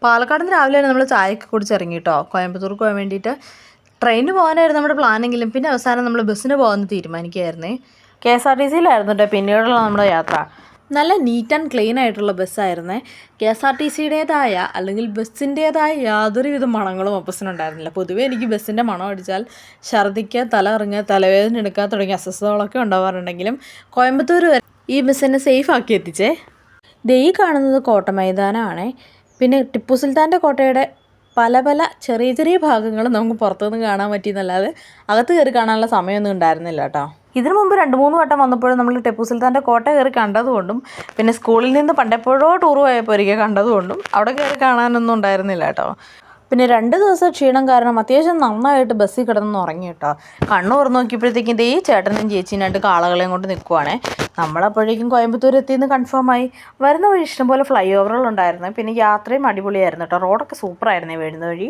പാലക്കാട് നിന്ന് രാവിലെ തന്നെ നമ്മൾ ചായയൊക്കെ കുടിച്ചിറങ്ങി കേട്ടോ, കോയമ്പത്തൂർക്ക് പോകാൻ വേണ്ടിയിട്ട്. ട്രെയിനിന് പോകാനായിരുന്നു നമ്മുടെ പ്ലാനെങ്കിലും പിന്നെ അവസാനം നമ്മൾ ബസ്സിന് പോകാമെന്ന് തീരുമാനിക്കുകയായിരുന്നേ. KSRTC-യിലായിരുന്നു കേട്ടോ പിന്നീടുള്ള നമ്മുടെ യാത്ര. നല്ല നീറ്റ് ആൻഡ് ക്ലീൻ ആയിട്ടുള്ള ബസ്സായിരുന്നേ. KSRTC-യുടേതായ അല്ലെങ്കിൽ ബസ്സിൻ്റേതായ യാതൊരുവിധ മണങ്ങളും ആ ബസ്സിനുണ്ടായിരുന്നില്ല. പൊതുവേ എനിക്ക് ബസ്സിൻ്റെ മണം അടിച്ചാൽ ഛർദ്ദിക്കുക, തല ഇറങ്ങുക, തലവേദന എടുക്കുക തുടങ്ങിയ അസ്വസ്ഥതകളൊക്കെ ഉണ്ടാവാറുണ്ടെങ്കിലും കോയമ്പത്തൂർ വരെ ഈ ബസ്സിനെ സേഫ് ആക്കി എത്തിച്ചേ. ഈ കാണുന്നത് കോട്ട മൈതാനമാണേ. പിന്നെ ടിപ്പു സുൽത്താൻ്റെ കോട്ടയുടെ പല പല ചെറിയ ചെറിയ ഭാഗങ്ങൾ നമുക്ക് പുറത്തുനിന്ന് കാണാൻ പറ്റിയെന്നല്ലാതെ അകത്ത് കയറി കാണാനുള്ള സമയമൊന്നും ഉണ്ടായിരുന്നില്ല കേട്ടോ. ഇതിനു മുമ്പ് 2-3 വട്ടം വന്നപ്പോഴും നമ്മൾ ടിപ്പു സുൽത്താൻ്റെ കോട്ട കയറി കണ്ടതുകൊണ്ടും പിന്നെ സ്കൂളിൽ നിന്ന് പണ്ടെപ്പോഴോ ടൂർ പോയപ്പോൾ ഒരിക്കൽ കണ്ടതുകൊണ്ടും അവിടെ കയറി കാണാനൊന്നും ഉണ്ടായിരുന്നില്ല കേട്ടോ. പിന്നെ 2 ദിവസം ക്ഷീണം കാരണം അത്യാവശ്യം നന്നായിട്ട് ബസ്സിൽ കിടന്ന് ഉറങ്ങി കേട്ടോ. കണ്ണു തുറന്ന് നോക്കിയപ്പോഴത്തേക്കും ഈ ചേട്ടനും ചേച്ചിയും 2 കാളകളെയും കൊണ്ട് നിൽക്കുവാണേ. നമ്മളപ്പോഴേക്കും കോയമ്പത്തൂർ എത്തിയെന്ന് കൺഫേമായി. വരുന്ന വഴി ഇഷ്ടംപോലെ ഫ്ലൈ ഓവറുകളുണ്ടായിരുന്നു. പിന്നെ യാത്രയും അടിപൊളിയായിരുന്നു കേട്ടോ. റോഡൊക്കെ സൂപ്പറായിരുന്നേ വരുന്ന വഴി.